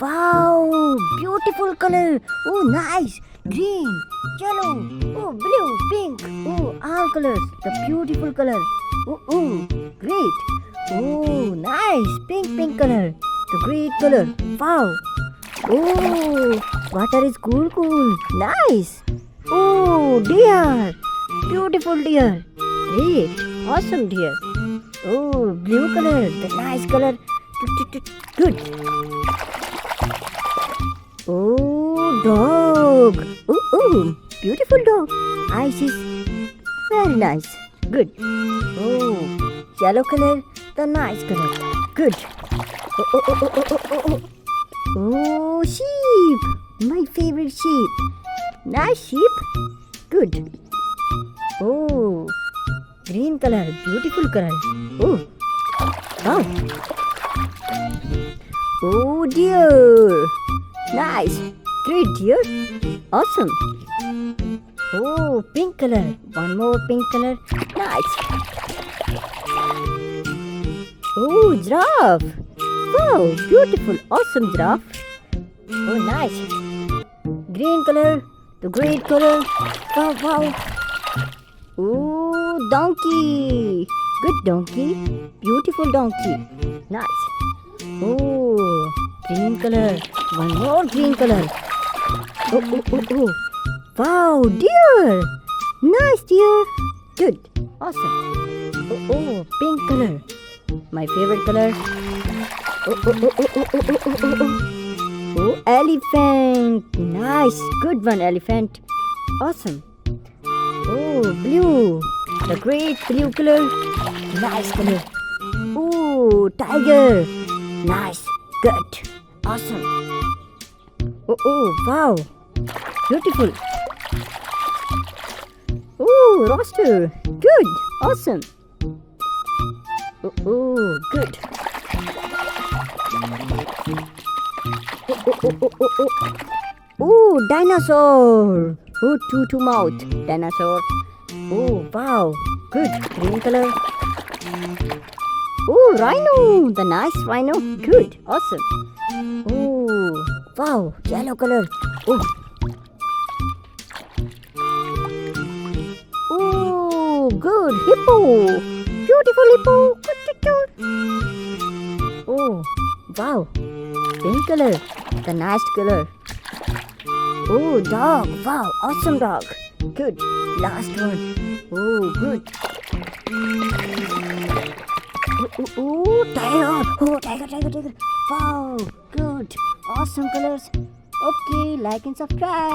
wow, beautiful color. Oh, nice. Green, yellow, oh, blue, pink. Oh, all colors. The beautiful color. Oh, great. Oh, nice. Pink color. The great color. Wow. Oh, water is cool. Nice. Oh, deer. Beautiful deer. Great. Awesome deer. Oh, blue color. The nice color. Good. Oh, dog. Oh, beautiful dog. Eyes is very nice. Good. Oh, yellow color. The nice color. Good. Oh, sheep. My favorite sheep. Nice sheep. Good. Oh, green color. Beautiful color. Oh, wow. Oh, deer. Nice. Great deer. Awesome. Oh, pink color. One more pink color. Nice. Oh, giraffe. Wow, beautiful. Awesome giraffe. Oh, nice. Green color. The great color. Wow. Oh, donkey. Good donkey. Beautiful donkey. Nice. Oh, green color. One more green color. Oh. Wow, deer. Nice deer. Good. Awesome. Oh, pink color. My favorite color. Oh, elephant. Nice. Good one, elephant. Awesome. Oh, blue. The great blue color. Nice color. Oh, tiger. Nice. Good. Awesome. Oh, wow. Beautiful. Oh, rooster. Good. Awesome. Oh, good. Oh, dinosaur. Oh, two mouth. Dinosaur. Oh, wow. Good. Green color. Oh, rhino. The nice rhino. Good. Awesome. Oh, wow. Yellow color. Oh, good. Hippo. Beautiful hippo. Oh, wow. Pink color. The nice color. Oh, dog. Wow. Awesome dog. Good. Last one. Oh, good. Oh, tiger. Oh, tiger. Wow. Good. Awesome colors. Okay, like and subscribe.